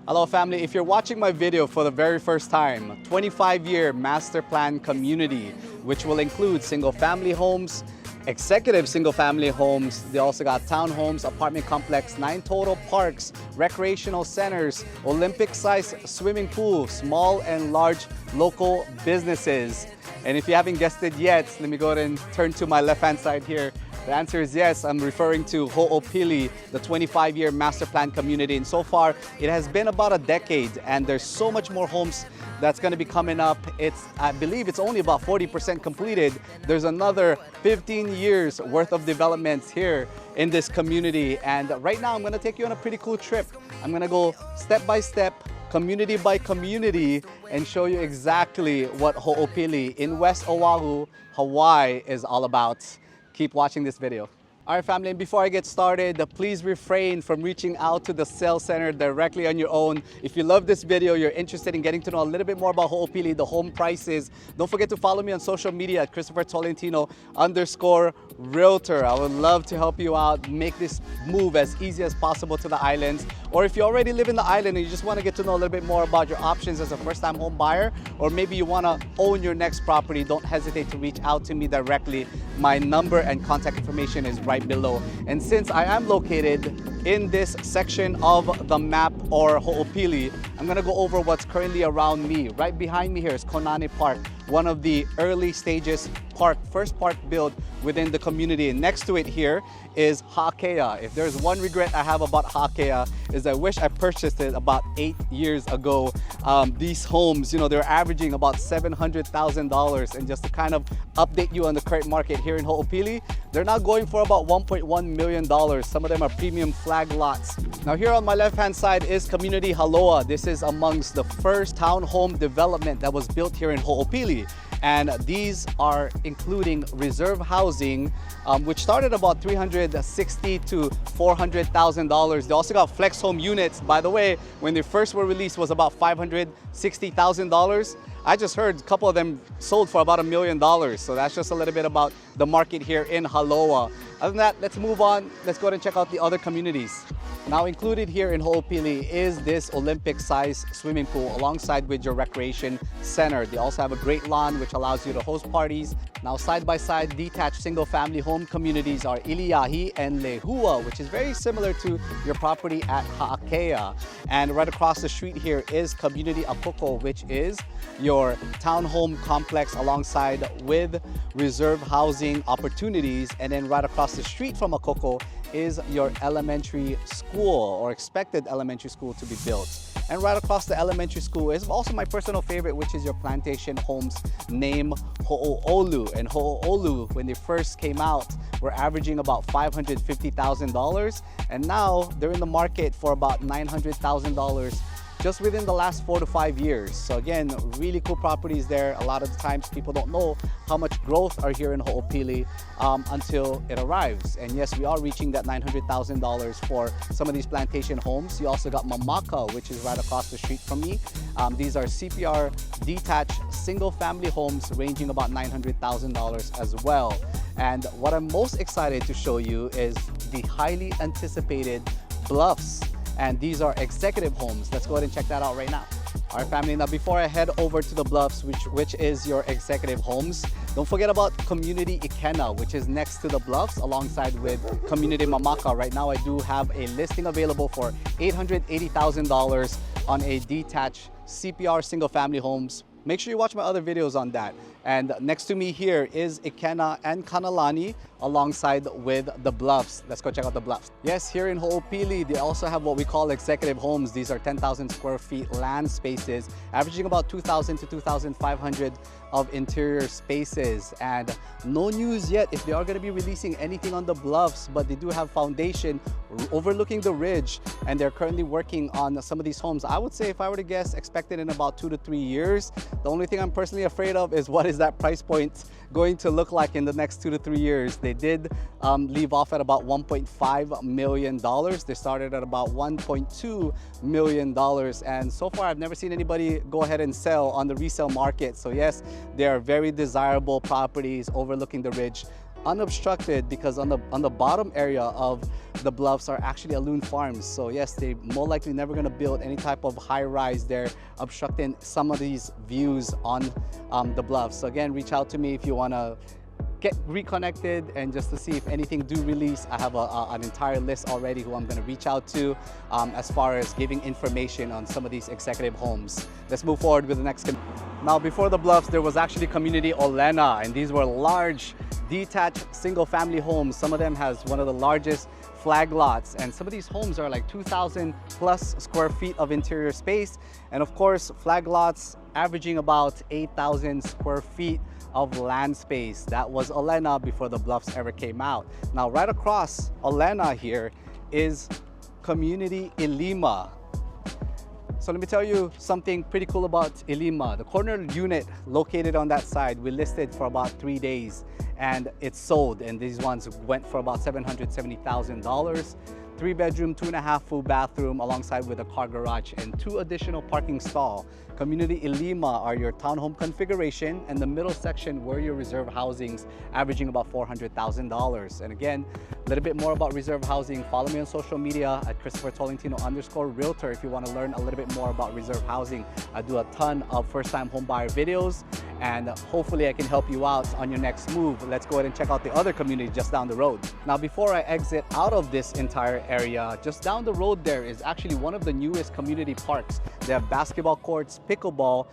Hello family, if you're watching my video for the very first time, 25-year master plan community, which will include single family homes, executive single family homes. They also got townhomes, apartment complex, 9 total parks, recreational centers, Olympic-sized swimming pool, small and large local businesses. And if you haven't guessed it yet, let me go ahead and turn to my left-hand side here. The answer is yes. I'm referring to Hoopili, the 25-year master plan community. And so far, it has been about a decade, and there's so much more homes that's going to be coming up. I believe it's only about 40% completed. There's another 15 years worth of developments here in this community. And right now, I'm going to take you on a pretty cool trip. I'm going to go step by step, community by community, and show you exactly what Hoopili in West Oahu, Hawaii is all about. Keep watching this video. All right, family, and before I get started, please refrain from reaching out to the sales center directly on your own. If you love this video, you're interested in getting to know a little bit more about Hoopili, the home prices, don't forget to follow me on social media at Chrisbyor Tolentino _realtor. I would love to help you out, make this move as easy as possible to the islands. Or if you already live in the island and you just want to get to know a little bit more about your options as a first-time home buyer, or maybe you want to own your next property, don't hesitate to reach out to me directly. My number and contact information is right below. And since I am located in this section of the map, or Hoopili, I'm gonna go over what's currently around me. Right behind me here is Konane Park, one of the early stages first park built within the community. And next to it here is Haakea. If there's one regret I have about Haakea, is I wish I purchased it about 8 years ago. These homes, you know, they're averaging about $700,000. And just to kind of update you on the current market here in Hoopili, they're now going for about $1.1 million. Some of them are premium flag lots. Now here on my left-hand side is Community Haloa. This is amongst the first townhome development that was built here in Hoopili. And these are including reserve housing, which started about $360,000 to $400,000. They also got flex home units. By the way, when they first were released, was about $560,000. I just heard a couple of them sold for about $1 million. So that's just a little bit about the market here in Haloa. Other than that, let's move on. Let's go ahead and check out the other communities. Now included here in Hoopili is this Olympic-sized swimming pool alongside with your recreation center. They also have a great lawn which allows you to host parties. Now side by side detached single-family home communities are Iliahi and Lehua, which is very similar to your property at Haakea. And right across the street here is Community Akoko, which is your townhome complex alongside with reserve housing opportunities. And then right across the street from Akoko is your elementary school, or expected elementary school to be built. And right across the elementary school is also my personal favorite, which is your plantation homes named Ho'oolu. And Ho'oolu, when they first came out, were averaging about $550,000. And now they're in the market for about $900,000 just within the last 4 to 5 years. So again, really cool properties there. A lot of the times people don't know how much growth are here in Hoopili until it arrives. And yes, we are reaching that $900,000 for some of these plantation homes. You also got Mamaka, which is right across the street from me. These are CPR detached single family homes ranging about $900,000 as well. And what I'm most excited to show you is the highly anticipated Bluffs. And these are executive homes. Let's go ahead and check that out right now. All right, family, now before I head over to the Bluffs, which is your executive homes, don't forget about Community Ikena, which is next to the Bluffs alongside with Community Mamaka. Right now, I do have a listing available for $880,000 on a detached CPR single family homes. Make sure you watch my other videos on that. And next to me here is Ikena and Kanalani alongside with the Bluffs. Let's go check out the Bluffs. Yes, here in Hoopili, they also have what we call executive homes. These are 10,000 square feet land spaces, averaging about 2,000 to 2,500 of interior spaces. And no news yet if they are going to be releasing anything on the Bluffs, but they do have foundation overlooking the ridge, and they're currently working on some of these homes. I would say, if I were to guess, expected in about 2 to 3 years. The only thing I'm personally afraid of is what is that price point going to look like in the next 2 to 3 years. They did leave off at about $1.5 million. They started at about $1.2 million. And so far, I've never seen anybody go ahead and sell on the resale market. So yes, they are very desirable properties overlooking the ridge. unobstructed because on the bottom area of the bluffs are actually loon farms. So yes, they more likely never going to build any type of high rise there, obstructing some of these views on the bluffs. So again, reach out to me if you want to get reconnected and just to see if anything do release. I have an entire list already who I'm going to reach out to as far as giving information on some of these executive homes. Let's move forward with the next. Now, before the bluffs, there was actually community Olena, and these were large detached single family homes. Some of them has one of the largest flag lots, and some of these homes are like 2,000 plus square feet of interior space, and of course flag lots averaging about 8,000 square feet of land space. That was Olena before the bluffs ever came out. Now right across Olena here is community Ilima. So let me tell you something pretty cool about Ilima. The corner unit located on that side, we listed for about 3 days and it's sold, and these ones went for about $770,000. 3-bedroom, 2.5 full bathroom alongside with a car garage and 2 additional parking stall. Community Ilima are your townhome configuration, and the middle section were your reserve housings averaging about $400,000. And again, a little bit more about reserve housing. Follow me on social media at Tolentino _realtor if you want to learn a little bit more about reserve housing. I do a ton of first-time home buyer videos, and hopefully I can help you out on your next move. Let's go ahead and check out the other community just down the road. Now, before I exit out of this entire area, just down the road there is actually one of the newest community parks. They have basketball courts, pickleball,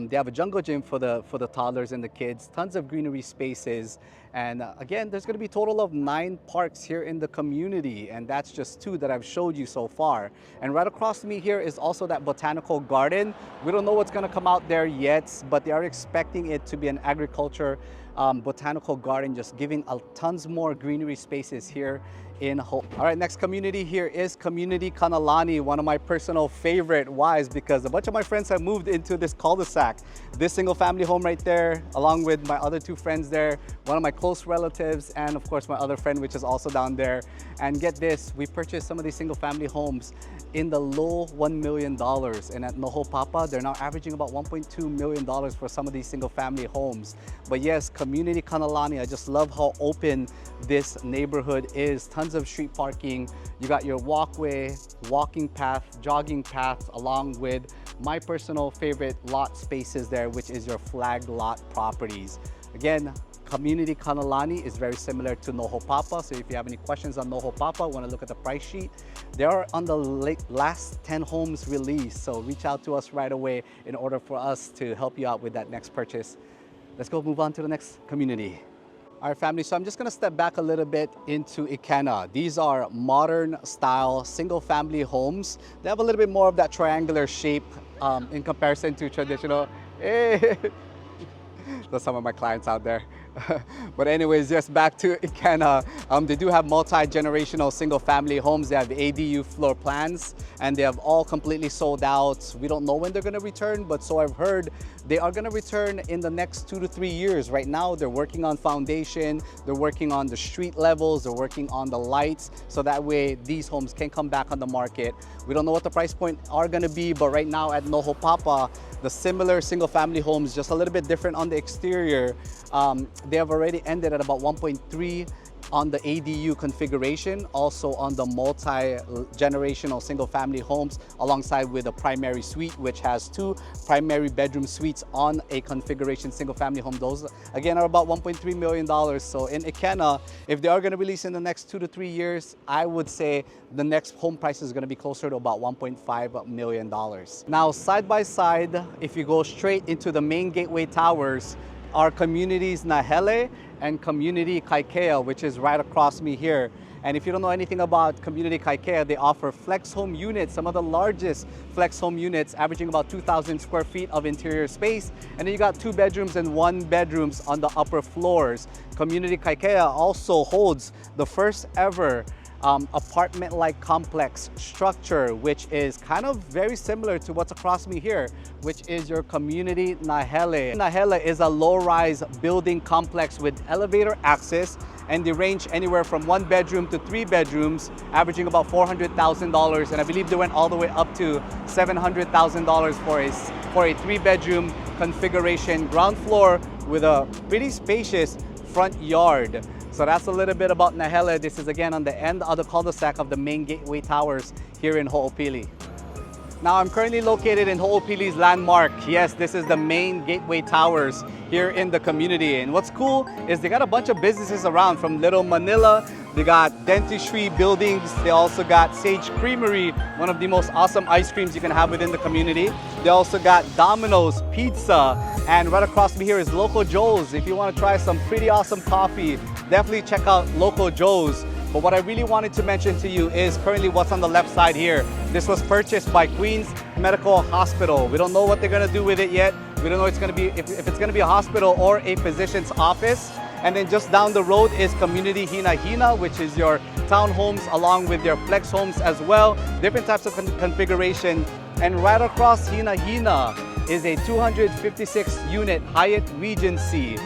they have a jungle gym for the toddlers and the kids, tons of greenery spaces. And again, there's going to be a total of 9 parks here in the community, and that's just 2 that I've showed you so far. And right across me here is also that botanical garden. We don't know what's going to come out there yet, but they are expecting it to be an agriculture botanical garden, just giving tons more greenery spaces here in Hope. All right, next community here is Community Kanalani, one of my personal favorite. Why? Is because a bunch of my friends have moved into this cul-de-sac. This single family home right there, along with my other 2 friends there, one of my close relatives, and of course my other friend, which is also down there. And get this, we purchased some of these single family homes in the low $1 million. And at Noho Papa, they're now averaging about $1.2 million for some of these single family homes. But yes, Community Kanalani, I just love how open this neighborhood is. Tons of street parking. You got your walkway, walking path, jogging path, along with my personal favorite lot spaces there, which is your flag lot properties. Again, Community Kanalani is very similar to Noho Papa. So if you have any questions on Noho Papa, want to look at the price sheet, they are on the last 10 homes released. So reach out to us right away in order for us to help you out with that next purchase. Let's go move on to the next community. All right, family, so I'm just gonna step back a little bit into Ikena. These are modern style single family homes. They have a little bit more of that triangular shape in comparison to traditional. Hey. That's some of my clients out there. But anyways, just back to Ikena. They do have multi-generational single family homes. They have ADU floor plans, and they have all completely sold out. We don't know when they're gonna return, but so I've heard they are gonna return in the next 2 to 3 years. Right now, they're working on foundation, they're working on the street levels, they're working on the lights, so that way these homes can come back on the market. We don't know what the price point are gonna be, but right now at Noho Papa, the similar single family homes, just a little bit different on the exterior, they have already ended at about 1.3 on the ADU configuration, also on the multi-generational single family homes, alongside with a primary suite, which has 2 primary bedroom suites on a configuration single family home. Those again are about $1.3 million. So in Ikena, if they are going to release in the next 2 to 3 years, I would say the next home price is going to be closer to about $1.5 million. Now, side by side, if you go straight into the main gateway towers, are communities Nahele and Community Kaikea, which is right across me here. And if you don't know anything about Community Kaikea, they offer flex home units, some of the largest flex home units, averaging about 2,000 square feet of interior space. And then you got 2 bedrooms and 1 bedrooms on the upper floors. Community Kaikea also holds the first ever apartment-like complex structure, which is kind of very similar to what's across me here, which is your Community Nahele. Nahele is a low-rise building complex with elevator access, and they range anywhere from 1 bedroom to 3 bedrooms, averaging about $400,000, and I believe they went all the way up to $700,000 for a 3-bedroom configuration, ground floor with a pretty spacious front yard. So that's a little bit about Nahele. This is again on the end of the cul-de-sac of the main gateway towers here in Ho'opili. Now I'm currently located in Ho'opili's landmark. Yes, this is the main gateway towers here in the community. And what's cool is they got a bunch of businesses around from Little Manila. They got dentistry buildings. They also got Sage Creamery, one of the most awesome ice creams you can have within the community. They also got Domino's Pizza. And right across from here is Local Joe's. If you want to try some pretty awesome coffee, definitely check out Local Joe's. But what I really wanted to mention to you is currently what's on the left side here. This was purchased by Queens Medical Hospital. We don't know what they're gonna do with it yet. We don't know it's gonna be if it's gonna be a hospital or a physician's office. And then just down the road is Community Hina Hina, which is your townhomes along with your flex homes as well. Different types of configuration. And right across Hina Hina is a 256 unit Hyatt Regency.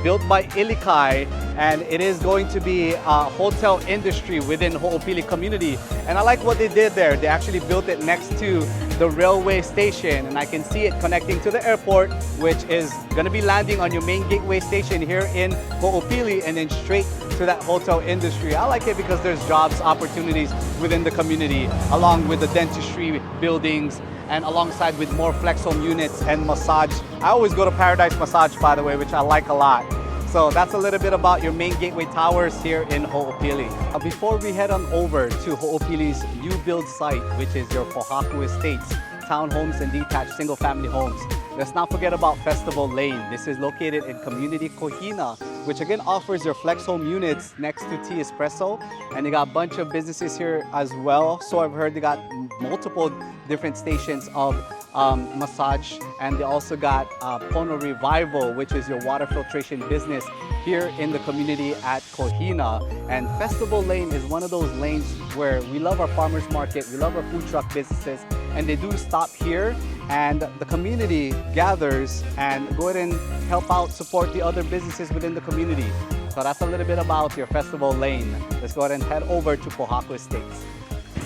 Built by Ilikai, and it is going to be a hotel industry within Ho'opili community. And I like what they did there. They actually built it next to the railway station, and I can see it connecting to the airport, which is going to be landing on your main gateway station here in Ho'opili, and then straight to that hotel industry. I like it because there's jobs opportunities within the community, along with the dentistry buildings, and alongside with more flex home units and massage. I always go to Paradise Massage, by the way, which I like a lot. So that's a little bit about your main gateway towers here in Ho'opili. Before we head on over to Ho'opili's new build site, which is your Pohaku Estates, townhomes and detached single family homes, let's not forget about Festival Lane. This is located in Community Kohina, which again offers your flex home units next to Tea Espresso. And they got a bunch of businesses here as well. So I've heard they got multiple different stations of massage, and they also got Pono Revival, which is your water filtration business here in the community at Kohina. And Festival Lane is one of those lanes where we love our farmers market, we love our food truck businesses, and they do stop here, and the community gathers and go ahead and help out, support the other businesses within the community. So that's a little bit about your Festival Lane. Let's go ahead and head over to Pohaku Estates.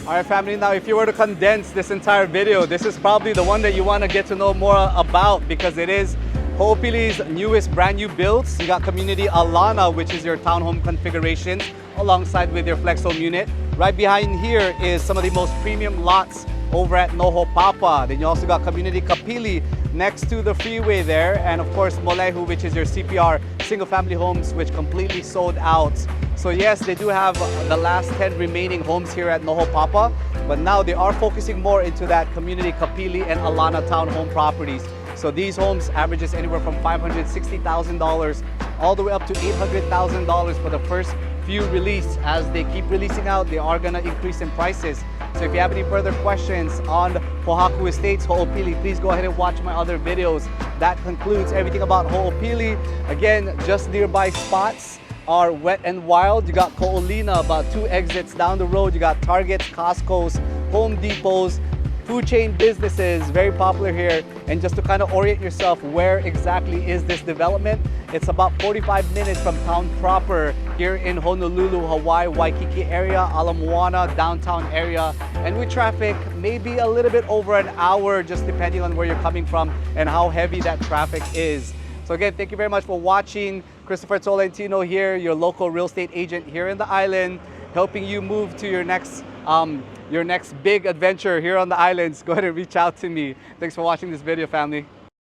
All right, family, now if you were to condense this entire video, this is probably the one that you want to get to know more about, because it is Ho'opili's newest brand new builds. You got Community Alana, which is your townhome configuration, alongside with your flex home unit. Right behind here is some of the most premium lots over at Noho Papa. Then you also got Community Kapili next to the freeway there. And of course, Molehu, which is your CPR single family homes, which completely sold out. So yes, they do have the last 10 remaining homes here at Noho Papa, but now they are focusing more into that Community Kapili and Alana townhome properties. So these homes averages anywhere from $560,000 all the way up to $800,000 for the first few release. As they keep releasing out, they are gonna increase in prices. So if you have any further questions on Pohaku Estates, Ho'opili, please go ahead and watch my other videos. That concludes everything about Ho'opili. Again, just nearby spots are Wet and Wild. You got Ko'olina about 2 exits down the road. You got Targets, Costco's, Home Depots, food chain businesses, very popular here. And just to kind of orient yourself, where exactly is this development? It's about 45 minutes from town proper here in Honolulu, Hawaii, Waikiki area, Ala Moana, downtown area. And with traffic, maybe a little bit over an hour, just depending on where you're coming from and how heavy that traffic is. So again, thank you very much for watching. Christopher Tolentino here, your local real estate agent here in the island, helping you move to your next big adventure here on the islands. Go ahead and reach out to me. Thanks for watching this video, family.